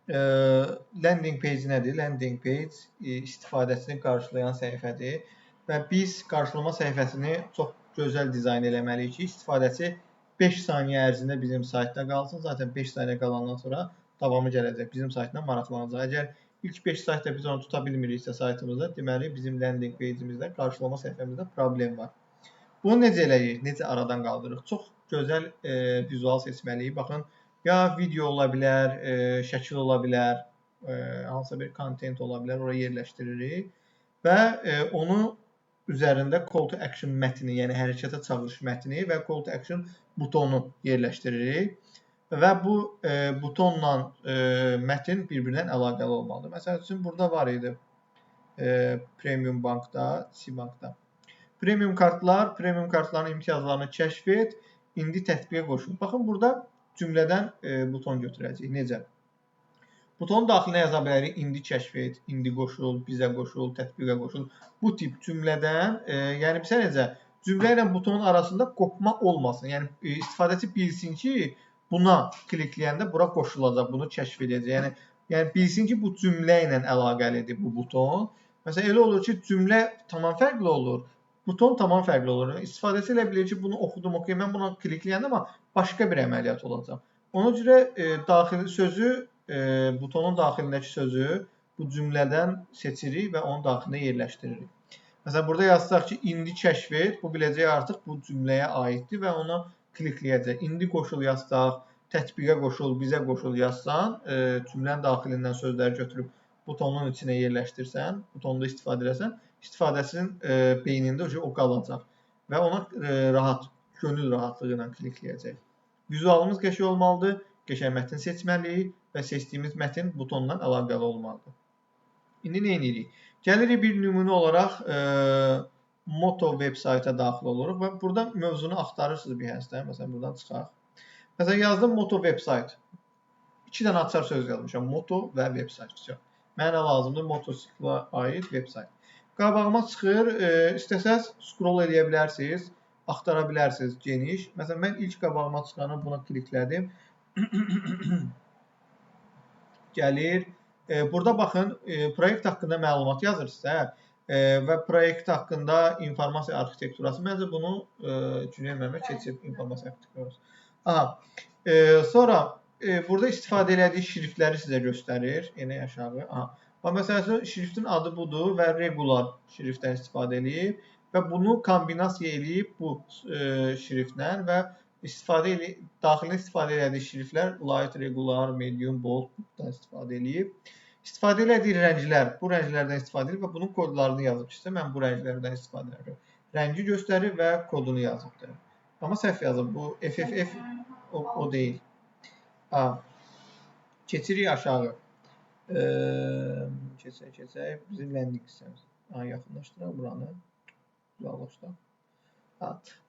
Landing page nədir? Landing page istifadəçini qarşılayan səhifədir və biz qarşılama səhifəsini çox gözəl dizayn eləməliyik ki, istifadəçi 5 saniyə ərzində bizim saytda qalsın. Zaten 5 saniyə qalandan sonra davamı gələcək. Bizim saytla maraqlanacaq. Əgər ilk 5 saytda biz onu tuta bilmiriksə saytımızda, deməli bizim landing page'imizdə, qarşılama səhifəmizdə problem var. Bunu necə eləyik? Necə aradan qaldırırıq? Çox gözəl vizual seçməliyik. Baxın, ya video ola bilər, şəkil ola bilər, hansısa bir content ola bilər, oraya yerləşdiririk və onu üzərində call to action mətni, yəni hərəkətə çağırış mətni və call to action butonu yerləşdiririk və bu butonla mətin bir-birindən əlaqəli olmalıdır. Məsəl üçün, burada var idi Premium Bankda, C-Bankda. Premium kartların imtiyazlarını kəşf et, indi tətbiqə qoşul. Baxın, burada cümlədən buton götürəcəyik. Necə? Butonun daxilinə yaza bilərik, indi kəşf et, indi qoşul, bizə qoşul, tətbiqə qoşul. Bu tip cümlədən, yəni bizə necə? Cümlə ilə butonun arasında qopma olmasın. Yəni istifadəçi bilsin ki, buna klikləyəndə bura qoşulacaq, bunu kəşf edəcək. Yəni bilsin ki, bu cümlə ilə əlaqəlidir bu buton. Məsələn, elə olur ki, cümlə tamam fərqli olur. Buton tamam fərqli olur. İstifadəçi elə bilir ki, bunu oxudum, mən buna klikləyəndə amma başqa bir əməliyyat olacaq. Ona görə daxili sözü, butonun daxilindəki sözü bu cümlədən seçirik və onun daxilində yerləşdiririk. Məsələn, burada yazacaq ki, indi kəşf et, bu biləcək artıq bu cümləyə aiddir və ona klikləyəcək. İndi qoşul yazsaq, tətbiqə qoşul, bizə qoşul yazsan, cümlənin daxilindən sözləri götürüb butonun içinə yerləşdirsən, butonda istifadə edəsən, istifadəçinin beynində o qalacaq və ona rahat, gönül rahatlığı ilə klikləyəcək. Vizualımız qəşəng olmalıdır, qəşəng mətn seçməliyik və seçdiyimiz mətn butonla əlaqəli olmalıdır. İndi nə edirik? Gəlirik bir nümunə olaraq Moto web sayta daxil oluruq və burada mövzunu axtarırsınız bir həstə. Məsələn, buradan çıxaq. Məsələn, yazdım Moto web sayt. 2 dənə açar söz yazmışam. Moto və web sayt. Mənə lazımdır motosikla aid web sayt. Qabağıma çıxır, istəsəz scroll edə bilərsiniz, axtara bilərsiniz geniş. Məsələn, mən ilk qabağıma çıxanı buna kliklədim. Gəlir. Burada baxın, proyekt haqqında məlumat yazırsınız və proyekt haqqında informasiya arxitekturası. Məncə bunu Cüneyt keçib informasiya arxitekturası. Sonra burada istifadə elədiyi şriftləri sizə göstərir. Yenə aşağı. Məsələn, şriftin adı budur və regular şriftdən istifadə edib və bunu kombinasiya edib bu şriftlə və daxilində istifadə elədiyi şriftlər light, regular, medium, bold istifadə edib. İstifadə elədiyi rənglər, bu rənglərdən istifadə edib və bunun kodlarını yazıb ki, mən bu rənglərdən istifadə edirəm. Rəngi göstərir və kodunu yazıbdır. Amma səhv yazıb, bu FFF o deyil. Keçirik aşağı. Keçək. Bizim landing hissəmiz. Yaxınlaşdıraq buranı. Uzaqlaşdıraq.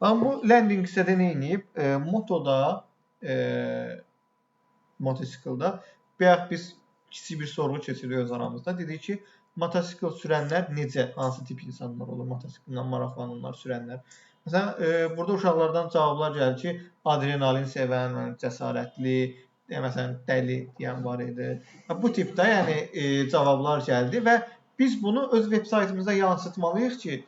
Bu landing hissədə nə edib? Motoda, motosikildə bayaq biz kiçik bir sorğu keçiririk öz aramızda. Dedik ki, motosikl sürənlər necə, hansı tip insanlar olur, motosiklinlə maraqlananlar, sürənlər. Məsələn, burada uşaqlardan cavablar gəlir ki, adrenalin sevən, cəsarətli, məsələn, dəli deyən var idi. Bu tipdə cavablar gəldi və biz bunu öz veb saytımızda yansıtmalıyıq ki,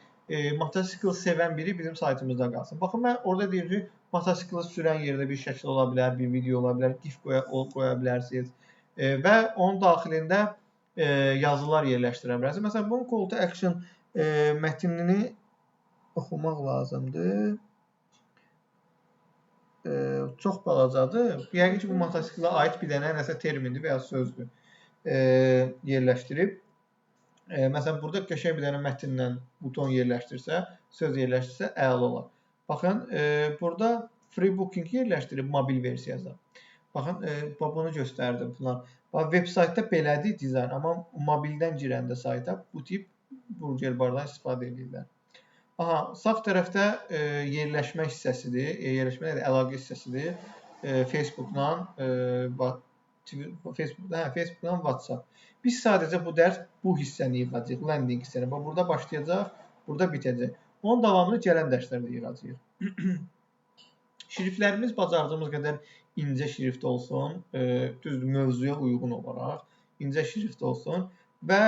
motosikl sevən biri bizim saytımızda qalsın. Baxın, mən orada deyir ki, motosikl sürən yerdə bir şəkil ola bilər, bir video ola bilər, gif qoya bilərsiniz və onun daxilində yazılar yerləşdirə bilərsiniz. Məsələn, bunun call to action mətnini oxumaq lazımdır. Çox balacadır. Yəqin ki, bu motosiklə aid bir dənə nəsə termindir və ya sözdür yerləşdirib. Məsələn, burada qəşəng bir dənə mətnlə buton yerləşdirsə, söz yerləşdirsə, əla olar. Baxın, burada free booking yerləşdirib mobil versiyada. Baxın, bunu göstərdim bunlar. Web saytda belədir dizayn, amma mobildən girəndə sayta bu tip burger bardan istifadə edirlər. Sağ tərəfdə yerləşmə hissəsidir, əlaqə hissəsidir. Facebookdan WhatsApp. Biz sadəcə bu dərs bu hissəni yığacaq, landing hissəni. Burada başlayacaq, burada bitəcək. Onun davamını gələn dərslərdə yığacaq. Şriftlərimiz bacardığımız qədər incə şrift olsun, düzdür, mövzuya uyğun olaraq incə şrift olsun və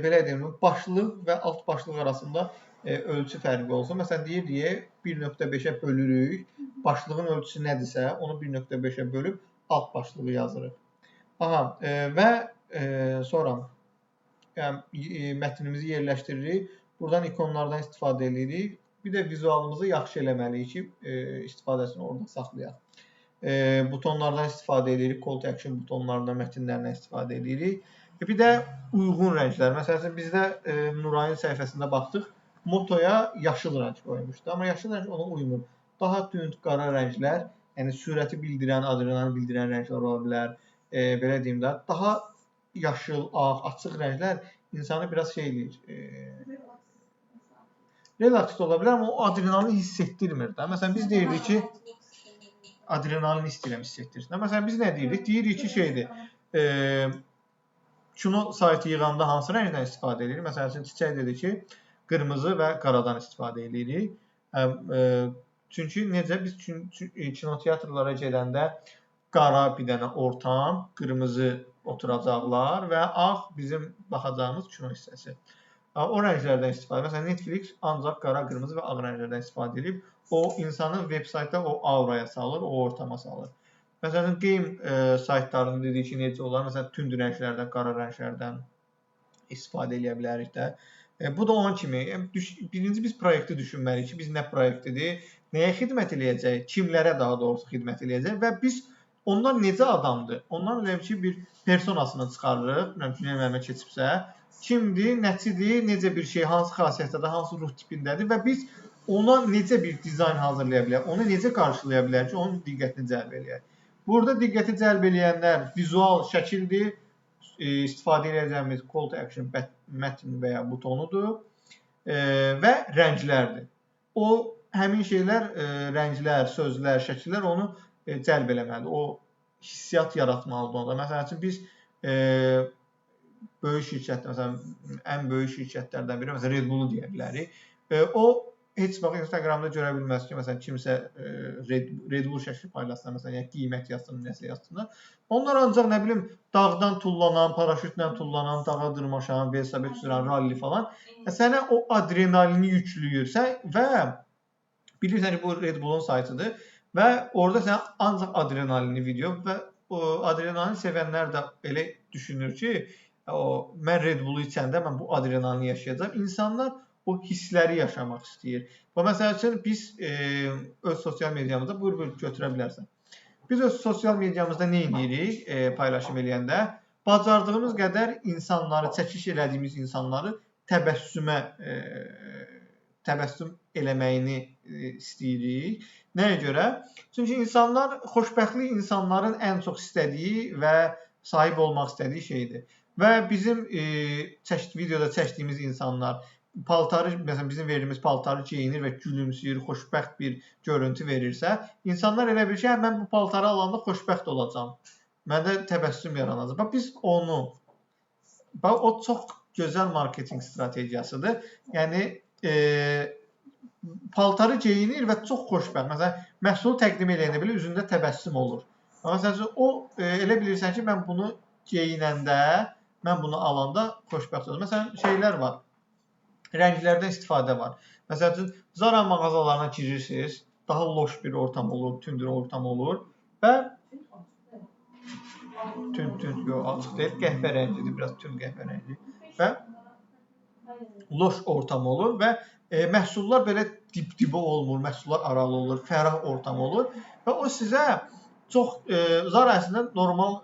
belə deyim, başlıq və alt başlıq arasında ölçü fərqi olsun. Məsələn, deyirik 1.5-ə bölürük, başlığın ölçüsü nədirsə, onu 1.5-ə bölüb alt başlığı yazırıq. Aha, və sonra yəni, mətnimizi yerləşdiririk. Buradan ikonlardan istifadə edirik. Bir də vizualımızı yaxşı eləməliyik ki, istifadəsini orada saxlayaq. Butonlardan istifadə edirik, call to action butonlarından, mətnlərdən istifadə edirik. Bir də uyğun rənglər. Məsələn, bizdə Nurayın səhifəsində baxdıq, motoya yaşıl rəng qoymuşdu. Amma yaşıl rəng ona uymur. Daha tünd qara rənglər, yəni sürəti bildirən, adrenalini bildirən rənglər ola bilər. Belə deyim də, daha yaşıl, ağ, açıq rənglər insanı biraz şey eləyir. Relax ola bilər, amma o adrenalini hiss etdirmir də. Məsələn, biz deyirdik ki, adrenalini istəyirəm hiss etdirsin. Məsələn, biz nə deyirik? Deyirik ki, şeydir, kino saytı yığanda hansı rəngdən istifadə edirik? Məsələn, Çiçək dedi ki, qırmızı və qaradan istifadə edirik. Çünki necə? Biz kinoteatrlara gedəndə qara bir dənə ortam, qırmızı oturacaqlar və ağ bizim baxacağımız kino hissəsi. O rənglərdən istifadə. Məsələn, Netflix ancaq qara, qırmızı və ağ rənglərdən istifadə edib. O insanı veb-saytda o auraya salır, o ortama salır. Məsələn, game saytlarında dedik ki, necə olar? Məsələn, tünd rənglərdən, qara rənglərdən istifadə edə bilərik də. Bu da onun kimi. Birinci biz proyekti düşünməliyik ki, biz nə proyektidir, nəyə xidmət eləyəcək, kimlərə daha doğrusu xidmət eləyəcək və biz onlar necə adamdır? Ondan elə ki, bir personasını çıxarırıq, Günel müəllimə keçibsə, kimdir, nəçidir, necə bir şey, hansı xasiyyətdədir, hansı ruh tipindədir və biz ona necə bir dizayn hazırlaya bilərik, onu necə qarşılaya bilərik ki, onun diqqətini cəlb eləyək. Burada diqqəti cəlb eləyənlər vizual şəkildir, istifadə edəcəyimiz call to action mətn və ya butonudur və rənglərdir. O, həmin şeylər, rənglər, sözlər, şəkillər onu cəlb eləməlidir, o hissiyat yaratmalıdır onda. Məsələn üçün, biz böyük şirkətlər, məsələn, ən böyük şirkətlərdən biri, məsələn, Red Bull-u deyə bilərik. O, heç vaxt Instagramda görə bilməz ki, məsələn, kimsə Red Bull şəkli paylaşsın, məsələn, yəni qiymət yazsın, nəsə yazsınlar. Onlar ancaq, nə bilim, dağdan tullanan, paraşütlə tullanan, dağa dırmaşan, velosiped sürən, ralli falan, sənə o adrenalini yüklüyür və bilirsən ki, bu Red Bull-un saytıdır və orada sənə ancaq adrenalini video və o adrenalini sevənlər də elə düşünür ki, mən Red Bull-u içəndə mən bu adrenalini yaşayacağam. İnsanlar o hissləri yaşamaq istəyir. Və məsəl üçün, biz öz sosial mediamızda, buyur götürə bilərsən. Biz öz sosial mediamızda nə edirik paylaşım eləyəndə? Bacardığımız qədər insanları, çəkiş elədiyimiz insanları təbəssüm eləməyini istəyirik. Nəyə görə? Çünki insanlar, xoşbəxtlik insanların ən çox istədiyi və sahib olmaq istədiyi şeydir. Və bizim videoda çəkdiyimiz insanlar paltarı, məsələn, bizim verdiyimiz paltarı geyinir və gülümsüyür, xoşbəxt bir görüntü verirsə, insanlar elə bilir ki, mən bu paltarı alanda xoşbəxt olacağam. Məndə təbəssüm yaranacaq. Biz onu, o çox gözəl marketinq strategiyasıdır. Yəni, paltarı geyinir və çox xoşbəxt. Məsələn, məhsulu təqdim edəndə belə üzündə təbəssüm olur. Məsələn, o elə bilirsən ki, mən bunu geyinəndə, mən bunu alanda xoşbəxt olur. Məsələn, şeylər var, rənglərdən istifadə var. Məsələn, Zara mağazalarına girirsiniz, daha loş bir ortam olur, tünd bir ortam olur və tünd, yox, açıq deyil, qəhvə rəngidir, biraz tünd qəhvə rəngi və loş ortam olur və məhsullar belə dib-dibə olmur, məhsullar aralı olur, fərah ortam olur və o sizə çox, Zara əslində normal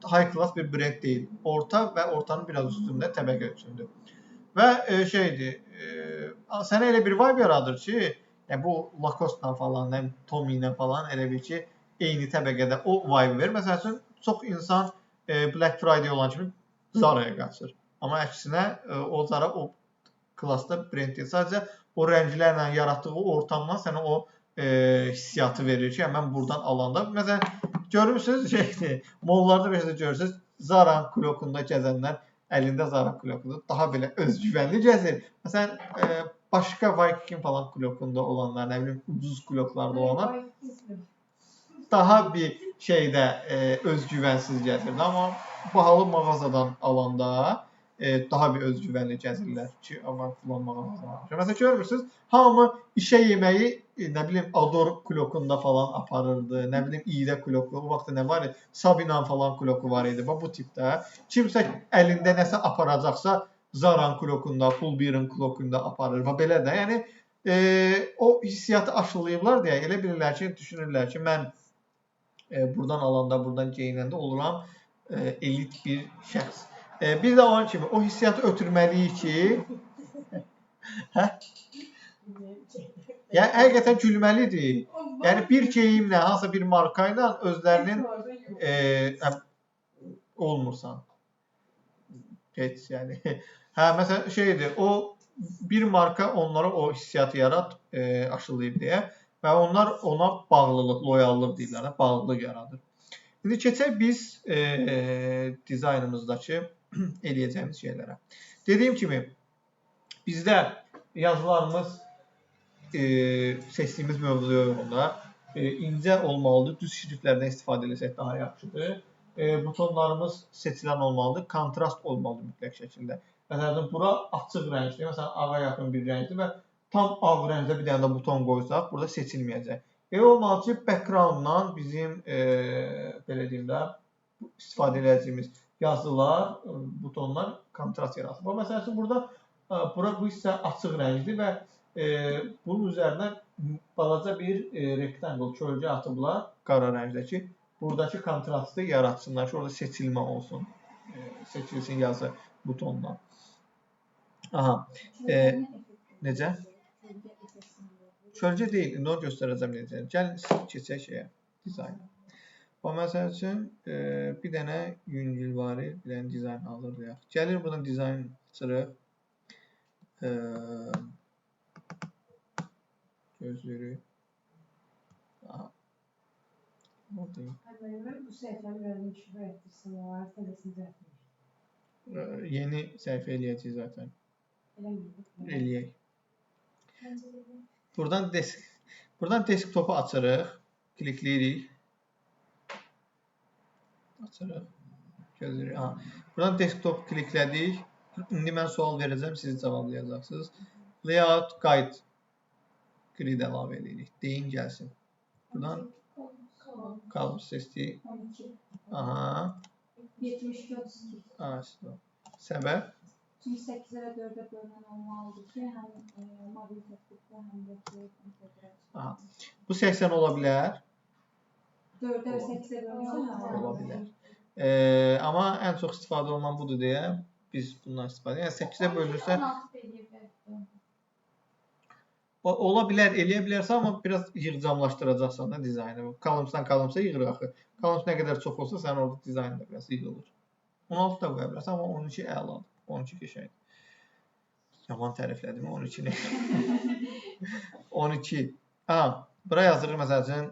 high class bir brend deyil. Orta və ortanın biraz üstündə təbəqə üçündür. Və şeydir, sənə elə bir vibe yaradır ki, bu Lacoste-la falan, Tommy-ilə falan elə bir ki, eyni təbəqədə o vibe verir. Məsəl üçün, çox insan Black Friday olan kimi Zara'ya qaçır. Amma əksinə, o Zara o klassda brend deyil. Sadəcə o rənglərlə yaratdığı ortamdan sənə o hissiyatı verir ki, mən buradan alanda, məsələn, görürsünüz, mollarda belə görürsünüz, Zara klokunda gəzənlər əlində Zara klokudur, daha belə özgüvənli gəzir. Məsələn, başqa Viking falan klokunda olanlar, nə bilim ucuz kloklarda olanlar daha bir şeydə özgüvənsiz gəzirdi. Amma bahalı mağazadan alanda daha bir özgüvənli gəzirlər ki, amma filan mağazadan almışam. Məsələn görmürsünüz, hamı işə yeməyi nə bilim Ador klokunda falan aparırdı. Nə bilim İdə kloku, o vaxt nə var idi? Sabina falan kloku var idi. Bu tipdə. Kimsə əlində nəsə aparacaqsa Zaran klokunda, Pulbear'ın klokunda aparır. Belə də. Yəni o hissiyatı aşılayıblar deyə elə bilirlər ki, düşünürlər ki, mən buradan alanda, buradan geyinəndə oluram elit bir şəxs. Bir də onun kimi o hissiyatı ötürməliyik ki, yəni həqiqətən gülməlidir. Yəni bir geyimlə, hansısa bir marka ilə özlərinin olmursan. Heç yəni. Hə, məsələn şeydir, o bir marka onlara o hissiyatı aşılayıb deyə və onlar ona bağlılıq, loyallıq deyirlər, bağlılıq yaradır. İndi keçək biz dizaynımızdakı eləyəcəyimiz şeylərə. Dediyim kimi, bizdə yazılarımız seçdiyimiz mövzuya uyğunda incə olmalıdır, düz şriftlərdən istifadə etsək daha yaxşıdır. Butonlarımız seçilən olmalıdır, kontrast olmalıdır mütləq şəkildə. Məsələn, bura açıq rəngdir, məsələn, ağa yaxın bir rəngdir və tam ağ rəngdə bir dənə də buton qoysaq, burada seçilməyəcək. Elə olmalı ki, background-dan bizim belə deyim də istifadə edəcəyimiz yazılar, butonlar kontrast yaratsın. Məsələn üçün burada bu hissə açıq rəngdir və bunun üzərinə balaca bir rectangle kölgə atıblar qara rəngdə ki, buradakı kontrastı yaratsınlar ki, orada seçilmə olsun. Seçilsin yazı butondan. Aha. Necə? Kölgə deyil, indi onu göstərəcəm necə. Gəlin keçək şeyə, dizayna. Məsəl üçün bir dənə yüngül var, bir dənə dizayn hazırlayaq. Gəlir buradan dizayn açırıq. Gözləyirik. Aha. Buradayım. Bu səhifəni verdim ki, bu etdirsin, o var, tələsində etdir. Yeni səhifə eləyəcək zaten. Eləyək. Buradan desktopu açırıq. Klikləyirik. Açırıq. Gözləyirik. Buradan desktopu kliklədik. İndi mən sual verəcəm, siz cavablayacaqsınız. Layout Guide grid əlavə edirik. Deyin gəlsin. Buradan qalmış seçdik. 12. 72-32. Səbəb? Çünki 8-ə və 4-ə bölünən olmalıdır ki, həm mobil tətbiqdə, həm də ki, inteqrasiya. Bu 80 ola bilər. 4-ə və 8-ə bölünən ola bilər. Amma ən çox istifadə olunan budur deyə biz bundan istifadə edirik. Yəni 8-ə bölünürsə ola bilər, eləyə bilərsə, amma biraz yığcamlaşdıracaqsan da dizaynı. Qalımsa yığır axı. Qalımsa nə qədər çox olsa, sən orada dizaynda biraz yığılır. 16 da qoya bilərsən, amma 12 əladır. 12 qəşəngdir. Yaman təriflədim 12-ni. 12. Bura yazırıq məsəl üçün.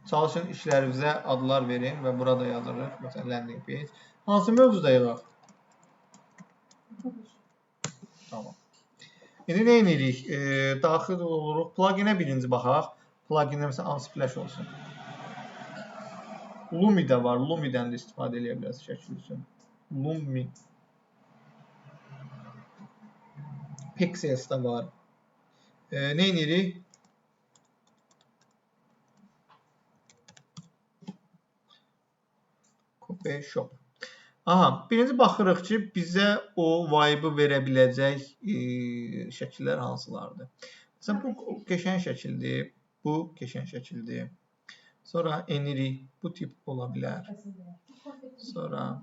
Çalışın işlərinizə adlar verin və burada yazırıq. Məsələn, landing page. Hansı mövzuda yazaq? Tamam. İndi nə edirik? Daxil oluruq. Pluginə birinci baxaq. Pluginə məsələn Unsplash olsun. Lumi də var. Lumidən də istifadə edə bilərsiniz şəkil üçün. Lumi. Pixels də var. Nə edirik? Copy Shop. Birinci baxırıq ki, bizə o vibe-ı verə biləcək şəkillər hansılardır. Məsələn, bu qəşəng şəkildir, bu qəşəng şəkildir. Sonra enirik, bu tip ola bilər. Sonra.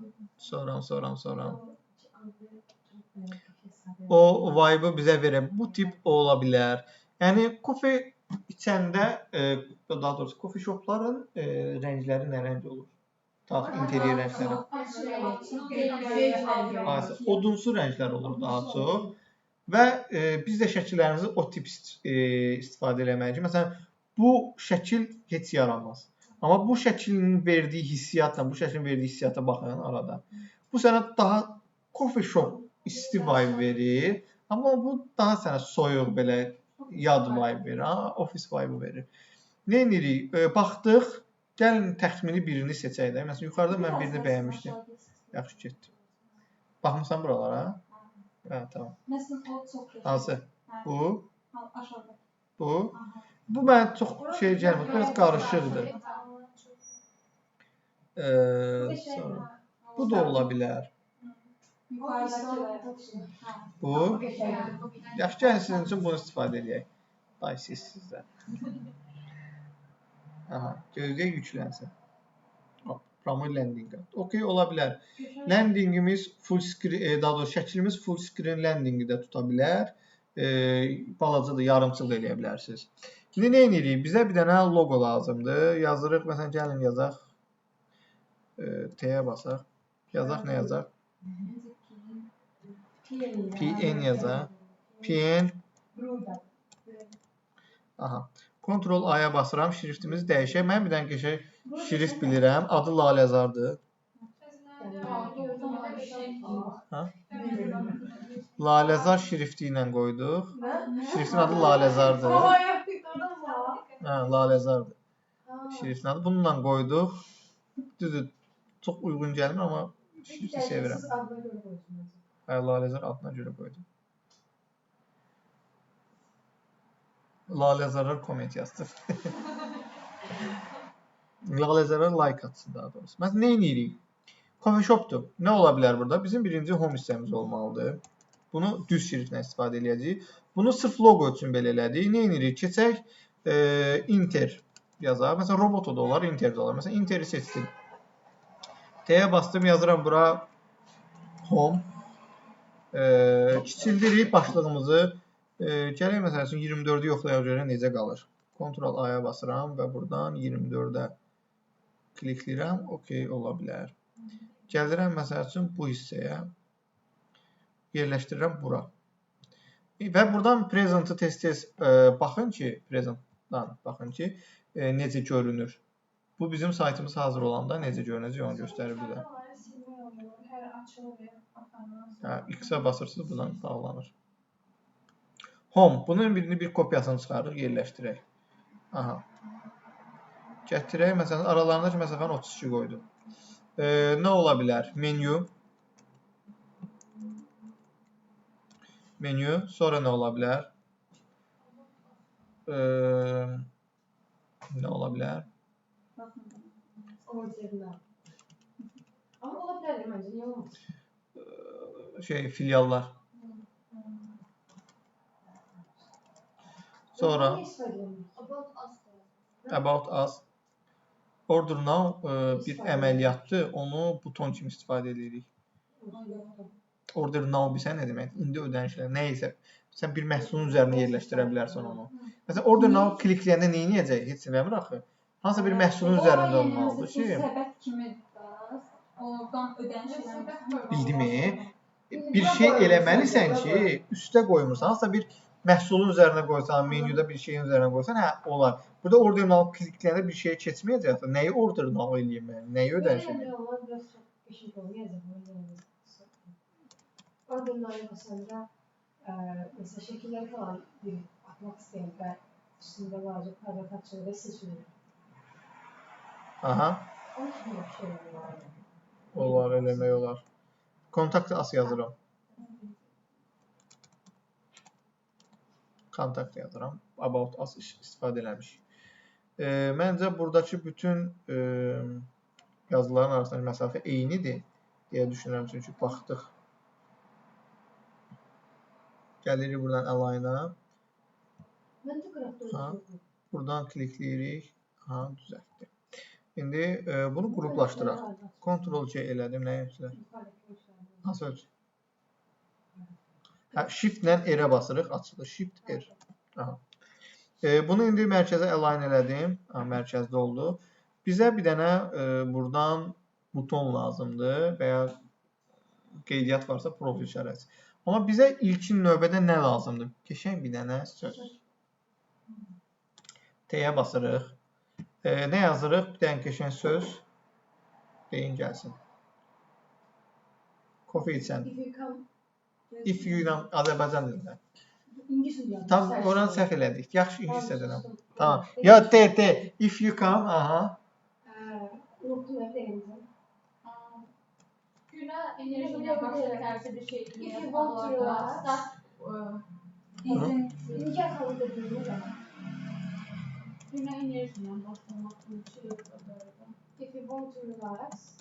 O vibe-ı bizə verə, bu tip ola bilər. Yəni, kofe içəndə, daha doğrusu, kofe shopların rəngləri nə rəng olur? İnterior rəngləri. Odunsu rənglər olur daha çox. Və biz də şəkillərimizi o tip istifadə eləməliyik. Məsələn, bu şəkil heç yaramaz. Amma bu şəklin verdiyi hissiyatla, bu şəklin verdiyi hissiyata baxın arada. Bu sənə daha coffee shop isti vibe verir. Amma bu daha sənə soyuq belə yad vibe verir, office vibe verir. Nə edirik? Baxdıq, gəlin təxmini birini seçək də. Məsələn, yuxarıda mən birini bəyənmişdim. Yaxşı getdi. Baxmısan buralara? Hə, tamam. Məsələn, o çox gözəl. Hansı? Bu? Aşağıda. Bu? Bu mənə çox şey gəlmir, biraz qarışıqdır. Sonra bu da ola bilər. Bu? Yaxşı, gəlin sizin üçün bunu istifadə edək. Day sizdən. Aha, gözləyək yüklənsin. Promo landing. Okey, ola bilər. Landingimiz full screen, daha doğrusu şəklimiz full screen landingi də tuta bilər. Balaca da yarımçıq da eləyə bilərsiniz. İndi nə edirik? Bizə bir dənə logo lazımdır. Yazırıq, məsələn, gəlin yazaq. T-yə basaq. Yazaq, nə yazaq? PN yazaq. PN. Aha. Ctrl A-ya basıram, şriftimizi dəyişək. Mən bir dənə qəşəng şrift bilirəm. Adı Laləzardır. Ha? Laləzar şrifti ilə qoyduq. Şriftin adı Laləzardır. Hə, Laləzardır. Şriftin adı. Bununla qoyduq. Düzdür, çox uyğun gəlmir, amma şrifti sevirəm. Hə, Laləzar adına görə qoydum. Laləzarlar komment yazdı. Laləzarlar like atsın daha doğrusu. Məsələn, nə edirik? Coffee shopdur. Nə ola bilər burada? Bizim birinci home hissəmiz olmalıdır. Bunu düz şriftlə istifadə edəcəyik. Bunu sırf logo üçün belə elədik. Nə edirik? Keçək Inter yazaq. Məsələn, roboto da olar, Inter də olar. Məsələn, Inter'i seçdim. T-yə bastım, yazıram bura home. Kiçildirik başlığımızı. Gələk məsəl üçün 24-ü yoxlayaq görə necə qalır. Ctrl A-ya basıram və buradan 24-ə klikləyirəm. Okey, ola bilər. Gəlirəm məsəl üçün bu hissəyə. Yerləşdirirəm bura. Və buradan present'ı tez-tez baxın ki, necə görünür. Bu bizim saytımız hazır olanda necə görünəcək onu göstərir bizə. X-ə basırsınız, buradan bağlanır. Home. Bunun bir kopyasını çıxarırıq, yerləşdirək. Aha. Gətirək, məsələn, aralarındakı məsafəni 32 qoydum. Nə ola bilər? Menü. Sonra nə ola bilər? Nə ola bilər? Amma ola bilər, məncə, niyə olmaz? Filiallar. Sonra About Us. Order Now bir əməliyyatdır. Onu buton kimi istifadə edirik. Order Now bilsən nə demək? İndi ödənişlər, nə isə sən bir məhsulun üzərinə yerləşdirə bilərsən onu. Məsələn, Order Now klikləyəndə nə edəcək? Heç nə bilmir axı. Hansısa bir məhsulun üzərində olmalıdır ki, səbət kimi də oradan ödənişlər. Bildimi? Bir şey eləməlisən ki, üstə qoymursan. Hansısa bir məhsulun üzərinə qoysan, menyuda bir şeyin üzərinə qoysan, hə, olar. Burada Order Now klikləyəndə bir şeye keçməyəcəksə, nəyi Order Now eləyim mən? Nəyi ödəniş eləyim? Order Now-ya basanda, mesela şəkilləri falan bir atmaq istəyən və üstündə vacib kvadrat açılır və seçilir. Aha. Onun kimi bir şey var. Olar, eləmək olar. Kontakt as yazıram. Kontakt yazıram. About Us istifadə eləmişik. Məncə buradakı bütün yazıların arasındakı məsafə eynidir deyə düşünürəm. Çünki baxdıq. Gəlirik buradan Align-a. Buradan klikləyirik. Ha, düzəltdi. İndi bunu qruplaşdıraq. Ctrl-C elədim. Nə yapsınlar? Nasıl ölçü? Shift-lə R-ə basırıq. Açılır. Shift-R. Bunu indi mərkəzə align elədim. Mərkəzdə oldu. Bizə bir dənə buradan buton lazımdır və ya qeydiyyat varsa profil işarəsi. Amma bizə ilkin növbədə nə lazımdır? Keçən bir dənə söz. T-yə basırıq. Nə yazırıq? Bir dənə keçən söz. Deyin gəlsin. Coffee içən. If you ilə Azərbaycan dilində. İngilis dilində. Tam oranı səhv elədik. Yaxşı ingilis Tamam, edirəm. sustum. Tamam. Evet. Ya de. If you come, aha. Unuttum evde elimde. Güne enerjiyle başka tersi bir şey If you yapmak want to relax. Start Nikah kalı dediğimiz zaman. güne enerjiyle başlamak bir şey yapıyor. If you want to relax,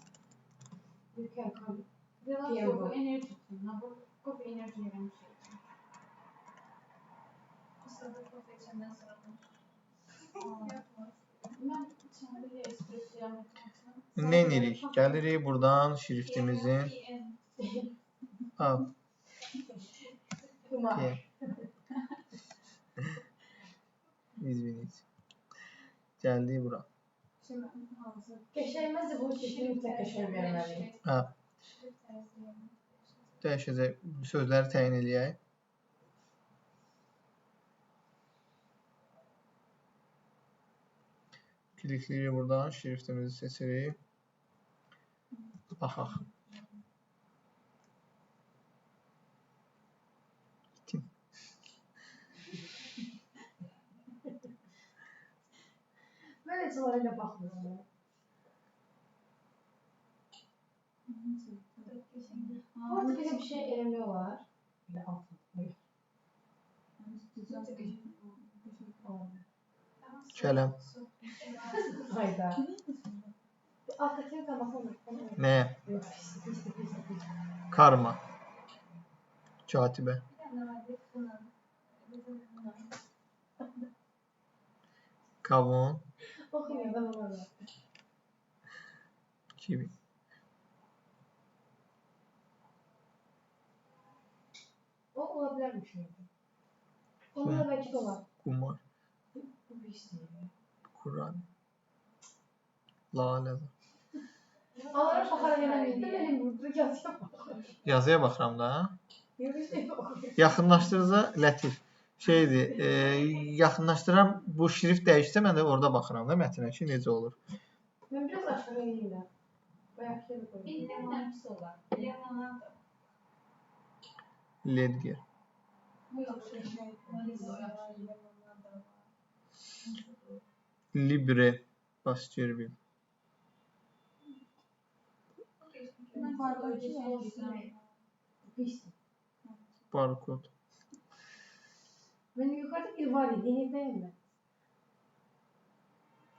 you can come. Relax PM yok bu. enerji için. Bu kofi enerji veren bir şey. Sırada kofi içenden sonra Ben içinde espresso yapmak için. Ne edirik? Gəlirik buradan şriftimizin. Al. Kumar. P. İzminiz. Gəldik bura. Şimdi hazır. Keşermez de bu kesinlikle keşer vermeli. Ha, dəyişəcək sözləri təyin eləyək. Klikləyirik buradan, şriftimizi seçirik. Baxaq. Bitim. Ben de sonra öyle bakmıyorum. Bu arada bize bir şey elemiyorlar. Bir de altın. Kələm. Hayda. Alttaki kamasını Nəyə? Yok, pis. Karma. Katibə. Kavun. Okumuyor ben ona da. Kivi. O olabilirmiş miydi? Onda da belki de var. Qumar. Bu pis değil. Kur'an. Lalə. Allah'a bakar yemeğinde benim burada yazıyor. Yazıya baxıram da. Yok bir şey yok. Yaxınlaşdırıcı Lətif. Şeydir, yaxınlaşdıram bu şrift dəyişsə mən də orada baxıram da mətnə ki necə olur. Ben biraz aşağı ineyim de. Bayağı şey de koydum. Bir de önemlisi olan. Elemanlar da. Ledger. Yok şey. Libre. Baskerville. Ben farklı bir şey olsun. Pis. Barkod. Benim yukarıda bir var ya, deneyimleyeyim mi?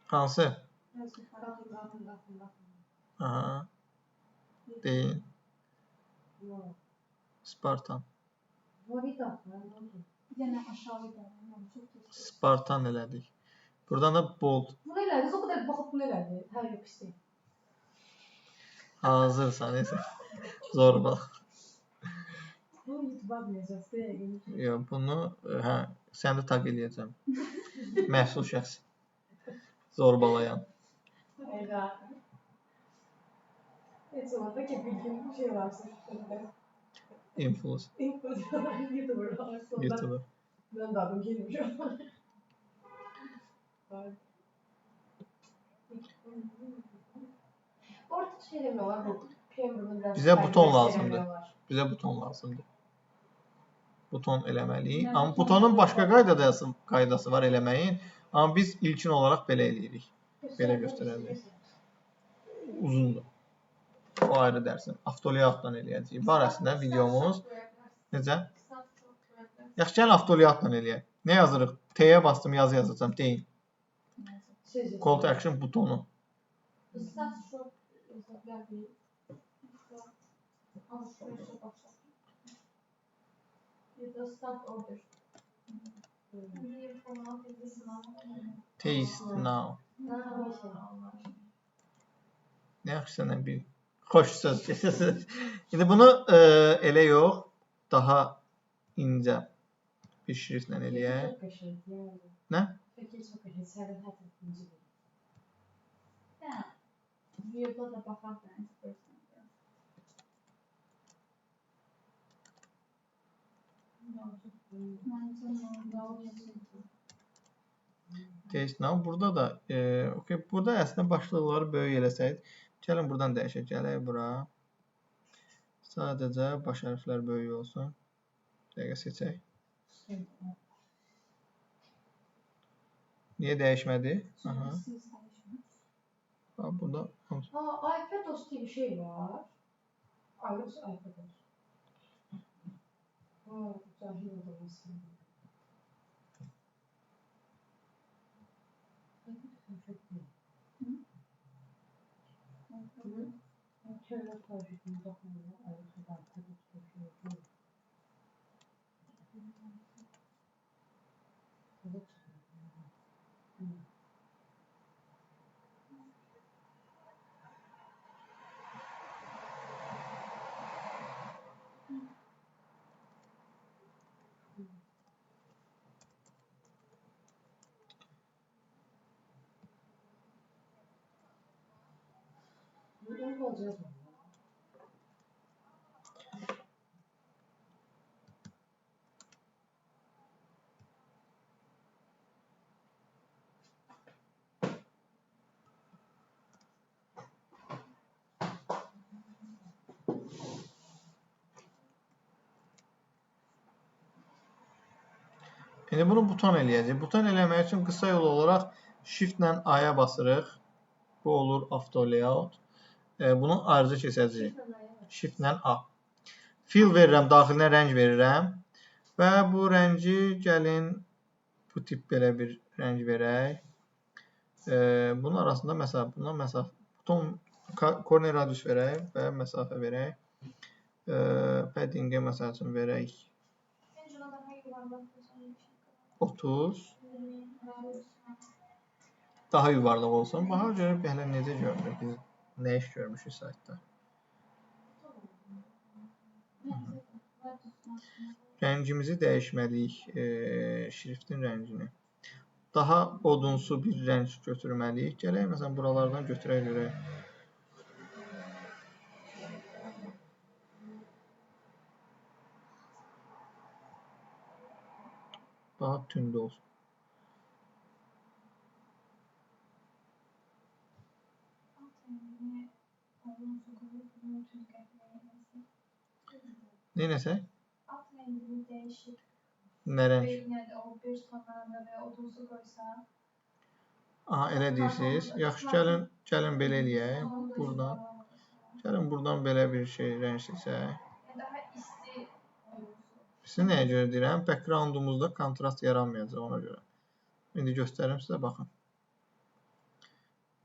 Hansı? Bakın. Aha. Deyin. Var. Spartan. Var bir dakika. Bir tane aşağı gidelim. Çok kötü. Spartan elədik. Buradan da bold. Bu nelerdi? O kadar bakıp bu nelerdi? Her yok pis değil. Hazırsan neyse. Zorba. Bunu YouTube'a atmayacağız. Nereye gelmiş? Ya bunu sən də tag eləyəcəm. Məhsul şəxs. Zorbalayan. Hayda. Neyse orada ki bir gün şey varsa. Influencer. YouTuber'lar. YouTuber. Ben de adım gelmiş ama. Orada şey demiyorlar bu. Cambridge'ın biraz Bizə buton serbest lazımdır. demiyorlar. Bizə buton lazımdır. Buton eləməliyik. Amma butonun başqa qaydası var eləməyin. Amma biz ilkin olaraq belə eləyirik. Belə göstərərik. Uzundur. O ayrı dərsin. Avtoliatla eləyəcəyik. Var əslində videomuz. Necə? Yaxşı, gəlin avtoliatla eləyək. Nə yazırıq? T-yə bastım, yazı yazacağam. Deyin. Söz Call to action butonu. Start shop yazabilir. Alışverişe başla. Ya da start order. Bir format bir sınav. Taste now. Ne yapayım? Nə yaxşı sənə bir xoş söz keçəsiz. İndi bunu elə yox, daha incə bir şriftlə eləyək. Çok kaşık yani. Nə? Peki çok kaşık. Servet her tarafıncı bir. Ya. View'da da bakarsan istersen. Taste now. Burada da okay, burada əslində başlıqları böyük eləsəydik. Gəlin buradan dəyişək. Gələk bura. Sadəcə baş hərflər böyük olsun. Dəqiqə seçək. Strength. Niyə dəyişmədi? Aha. Siz dəyişmir. Bax, burada iPadOS diye bir şey var. iOS, iPadOS. Cahil olmasın. Şöyle project'ini bakmıyor. iOS'dan iPadOS diye bir şey yok. Evet. Bunu olacağız mı? İndi bunu buton eləyəcək. Buton eləmək üçün qısa yol olaraq Shift-lə A-ya basırıq. Bu olur Auto Layout. Bunun ayrıca keçəcəyik. Shift-lə A. Fill verirəm, daxilinə rəng verirəm. Və bu rəngi gəlin bu tip belə bir rəng verək. Bunun arasında məsafə, buna məsafə, buton corner radius verək və məsafə verək. Padding-ə məsəl üçün verək. 30. Daha yuvarlaq olsun. Baxa görə belə necə görünür? Biz nə iş görmüşük saytda? Rəngimizi dəyişməliyik. Şriftin rəngini. Daha odunsu bir rəng götürməliyik. Gələk, məsələn, buralardan götürək görək. Daha tünd olsun. Neynəsək? Alt rengini değişik. Nə rəng? Yəni o bir tonlarında və odunsu qoysa. Aha, elə deyirsiniz. Yaxşı, gəlin belə eləyək. Buradan. Gəlin buradan belə bir şey rəng seçək. Daha isti odunsu. Sizə nəyə görə deyirəm? Backgroundumuzda kontrast yaranmayacaq ona görə. İndi göstərim sizə, baxın.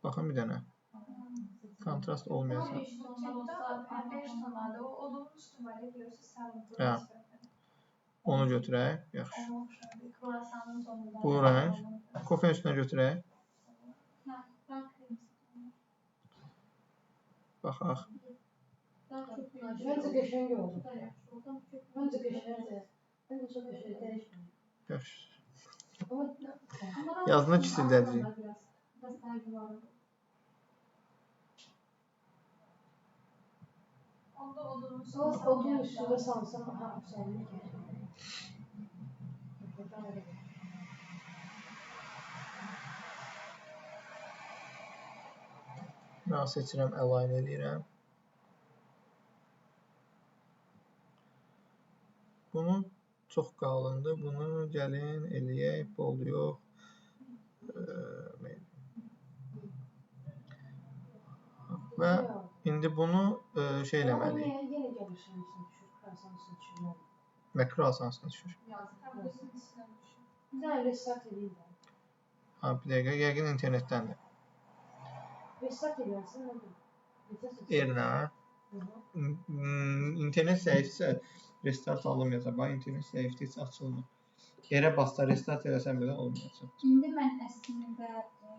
Baxın bir dənə. Kontrast olmayacaq. Beş tonlarda o odunun üstü var ya, görürsünüz sarımtı. Hə. Onu götürək. Yaxşı. Ona oxşar bir kruvasanın tonunda. Bu rəng. Kofenin üstünə götürək. Baxaq. Bence geçen oldu. Bence geçerdi. Bence çok geçerdi. Değişmiyor. Yaxşı. Ama Yazını kisildəcəyik. biraz daha yuvarlak. Onda odunun üstü. Odun üstünde salsam aha salmıyor ki. Mən seçirəm, align eləyirəm. Bunu çox qalındır. Bunu gəlin eləyək, bold yox. Və indi bunu şey eləməliyik. Yine gelirsen düşür. Krasansın düşür. Makro asansına düşür. Tablosunun üstüne düşür. Bir daha restart edeyim ben. Ha, bir dəqiqə, yəqin internetdəndir. Restart edersin ne olur? Erinə. İnternet zəifsə restart alınmayacaq. Bax, internet zəifdir, heç açılmır. Yerə basda restart eləsən belə olmayacaq. İndi mən əslində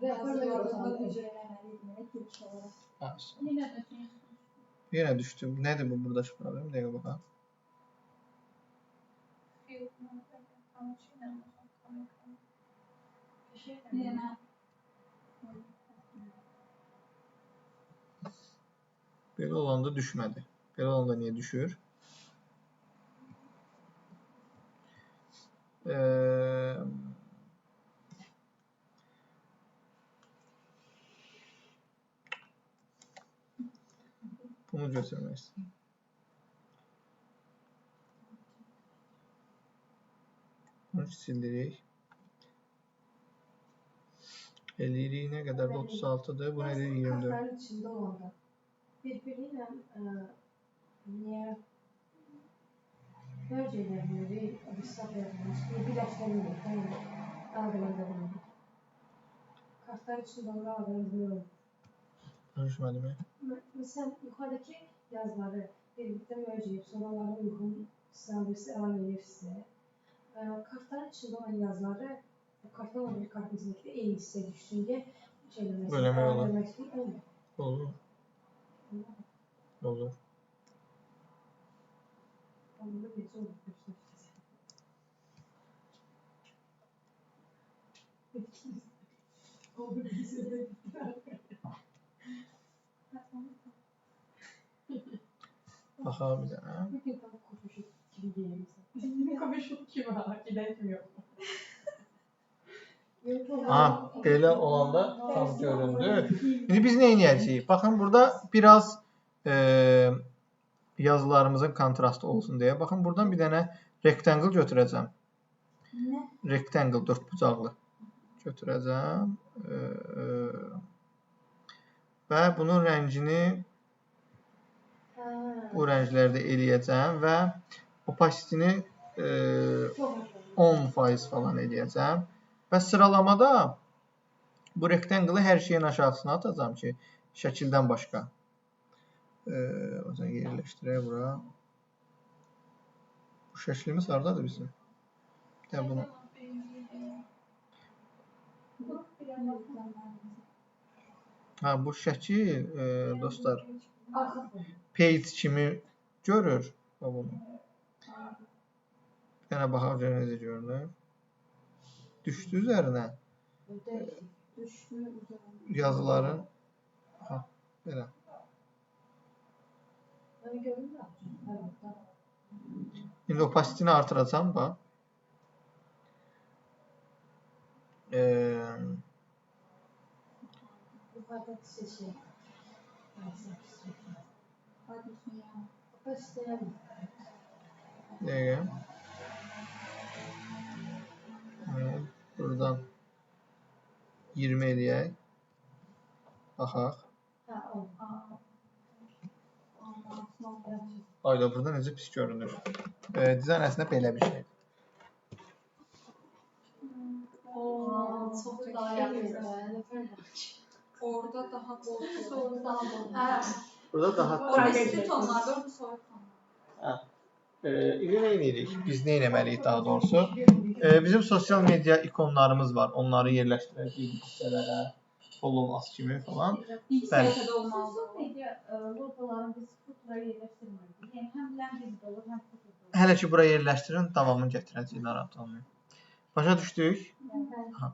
Rəhbərlə yazılarımı yoxdur. üzr eləməliydim, elə giriş olaraq. Ha, Yenə də şey. yenə düşdü. Nədir bu buradakı problem? Bir dəqiqə baxaq. Yenə Belə olanda düşmədi. Belə olanda niyə düşür? Bunu götürmək istəyirəm. 13 sildirik. Eləyirik nə qədər? 36-dır. Bu nədir? 24. Kartların içində olanda bir-biriyle niye merge edenleri hesap yapılmış, birleştirilmiyor. Tamam mı? Algılandırılmıyor. Kartlar içinde olan algılandırılmıyor. Görüşmədim. Mesela yukarıdaki yazıları birlikte merge edip sonra onlara uygun sıralan verirse kartların içinde olan yazıları karttan olan bir kartımızdaki eyni hissəyə düşdüyündə Böleme olur. olmuyor. Olur. Olur. Onda necə olur göstərəcəksən. Oldu bizə də Baxaq bir dənə. bugün tam koşuşup kimi giyinmişsən. Koşuşup kimi ha, giden kimi yok. Ha, belə olanda tam göründü. İndi biz nə edəcəyik? Baxın burada biraz yazılarımızın kontrastı olsun deyə. Baxın buradan bir dənə rectangle götürəcəm. Nə? Rectangle dörtbucaqlı götürəcəm. Və bunun rəngini bu rənglərdə eləyəcəm və opacity-ni 10% falan eləyəcəm. Və sıralamada bu rectangle-ı hər şeyin aşağısına atacağım ki, şəkildən başqa. O zaman yerləşdirək bura. Bu şəklimiz haradadır bizim? Bunu ha, bu şəkil dostlar page kimi görür bunu. Bir dənə baxaq görək necə görünür. Düşdü üzərinə. Düşdü üzərinə. Yazıların ha, belə. İndi opacity-ni artıracam bax. Yukarıdaki seçim. Hadi sonra. Opacity Dəqiqə. Buradan 20 eləyək. Baxaq. Ayda burada necə pis görünür. Dizayn əslində belə bir şey. Çok daha yaxşı. Orada daha bol. Burada daha Orada isti tonlarda, orada soyuq tonlarda. İndi nə edirik? Biz nə etməliyik daha doğrusu? Bizim sosial media ikonlarımız var. Onları yerləşdirəcəyik hissələrə. Follow as kimi falan. İlk Bəli. səhifədə olmalıdır. Sosial media loqolarını biz futura yerləşdirmirik. Yəni həm Ləngizdə olur, həm futurda. Hələ ki bura yerləşdirin, davamını gətirəcəyik, narahat olmayın. Başa düşdük? Aha.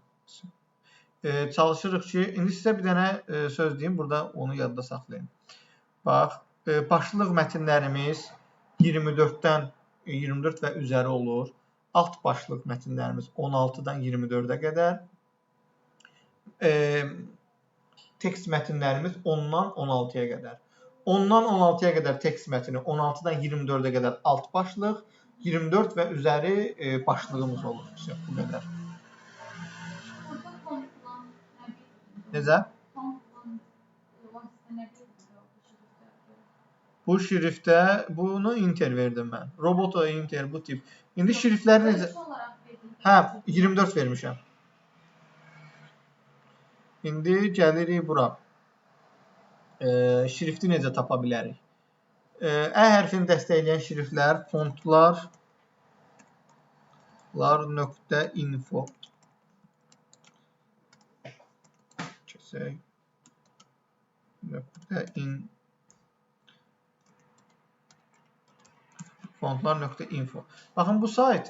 Çalışırıq ki, indi sizə bir dənə söz deyim, burada onu yadda saxlayın. Bax, başlıq mətnlərimiz 24-dən 24 və üzəri olur. Alt başlıq mətnlərimiz 16-dan 24-ə qədər. Tekst mətnlərimiz 10-dan 16-ya qədər. 10-dan 16-ya qədər tekst mətni, 16-dan 24-ə qədər alt başlıq, 24 və üzəri başlığımız olur. İşte, bu qədər. Burada fontulan nə bileyim. Necə? Fontulan vasitə nə bileyim. Bu şriftdə, bunu Inter verdim mən. Roboto Inter, bu tip. İndi şriftləri necə? Ölçü olaraq verdim. Hə, 24 vermişəm. İndi gəlirik bura. Şrifti necə tapa bilərik? Ə hərfini dəstəkləyən şriftlər fontlar.info keçək. Fontlar.info. Baxın, bu sayt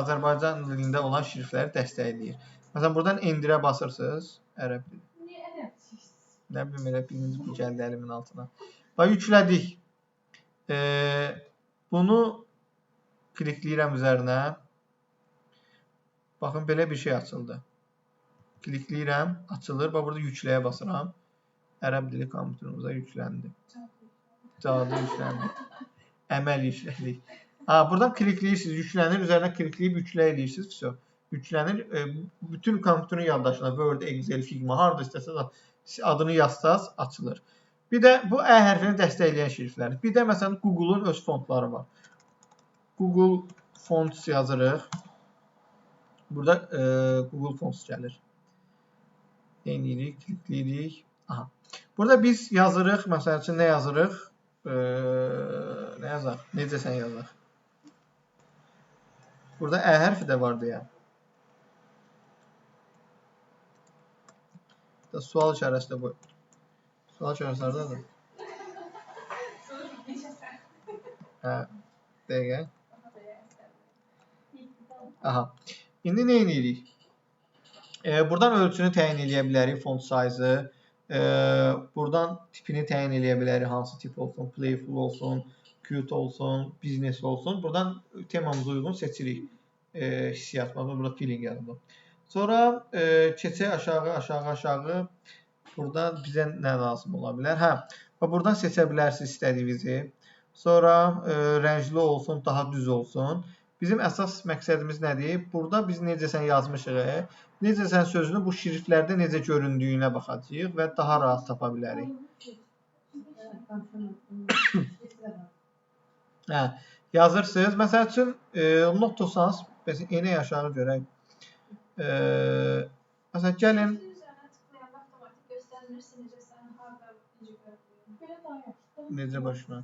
Azərbaycan dilində olan şriftləri dəstəkləyir. Məsələn, buradan endirə basırsınız. Ərəb dili. Niyə ərəbsiz? Nə bilim, elə birinci bu gəldi əlimin altına. Və yüklədik. Bunu klikləyirəm üzərinə. Baxın, belə bir şey açıldı. Klikləyirəm, açılır. Bax, burada yükləyə basıram. Ərəb dili kompüterimize yükləndi. Cadı yükləndi. Əməl yüklədik. Buradan klikləyirsiniz, yüklənir, üzərinə klikləyib yüklə eləyirsiniz, vəsə. Yüklənir. Bütün kompüterin yaddaşına Word, Excel, Figma, harda istəsəz adını yazsaz açılır. Bir də bu ə hərfini dəstəkləyən şriftlərdir. Bir də məsələn Google-un öz fontları var. Google Fonts yazırıq. Burada Google Fonts gəlir. Eynilik, klikləyirik. Aha. Burada biz yazırıq, məsəl üçün nə yazırıq? Nə yazaq? Necə sən yazaq? Burada ə hərfi də var deyə. Sual işarəsi də bu. Sual işarəsi hardadır? Hə, dəqiqə. Aha. İndi nə edirik? Buradan ölçünü təyin edə bilərik, font size-ı. Buradan tipini təyin edə bilərik, hansı tip olsun, playful olsun, cute olsun, business olsun. Buradan temamıza uyğun seçirik. Hissiyat, burada feeling yazılır. Sonra keçək aşağı. Burada bizə nə lazım ola bilər? Hə, buradan seçə bilərsiniz istədiyinizi. Sonra rəngli olsun, daha düz olsun. Bizim əsas məqsədimiz nədir? Burada biz necəsən yazmışıq. Necəsən sözünü bu şriftlərdə necə göründüyünə baxacağıq və daha rahat tapa bilərik. Hə, yazırsınız. Məsəl üçün not tutsanız, enək aşağı görək. Məsələn, gəlin. Necə başına?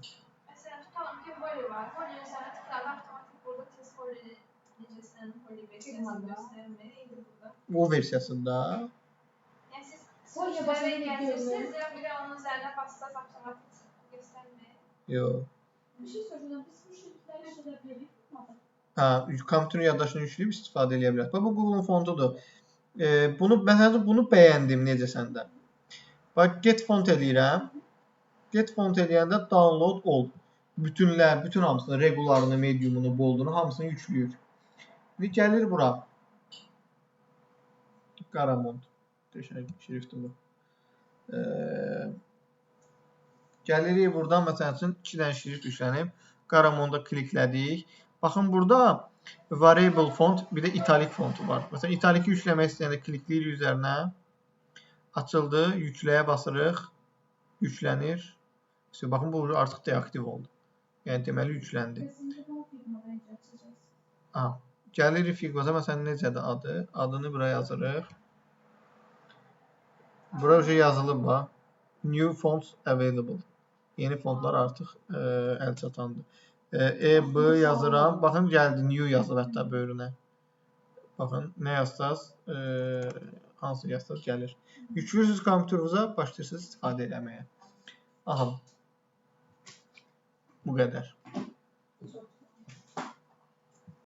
Mesela tutalım ki Holly var. Holly'nin üzerine tıklarla otomatik burada test Holly'nin necəsinin Holly versiyasını göstermeydi burada. O versiyasında. Yani siz Holly'ye gəzirsiniz ya bir de onun üzerine bassaz otomatik göstermeyi. Yox. Bir şey soracağım. Biz bu şirketləri işlədə bilirik mi? Hə, kompüterin yaddaşını yükləyib istifadə edə bilərsiniz. Bu Google-un fontudur. Bunu bəyəndim necəsəndə. Bax, get font eləyirəm. Get font eləyəndə download ol. Bütün hamısını, regularını, mediumunu, boldunu hamısını yükləyir. İndi gəlir bura. Garamond. Şrifti bu. Gəlirik buradan, məsəl üçün 2 dənə şrift yüklənib. Garamonda kliklədik. Baxın, burada variable font, bir də italik fontu var. Məsələn, italiki yükləmək istəyəndə klikləyirik üzərinə. Açıldı, yükləyə basırıq. Yüklənir. Baxın, bu artıq deaktiv oldu. Yəni, deməli, yükləndi. Gəlirik Figma-da, məsələn, necədir adı? Adını bura yazırıq. Bura yazılıb, bax. New fonts available. Yeni fontlar artıq əl çatandır. B yazıram. Baxın, gəldi, new yazılır hətta böyrünə. Baxın, nə yazsaz, hansı yazsaz gəlir. Yüklürsünüz kompüteriniza, başlayırsınız istifadə eləməyə. Aha. Bu qədər.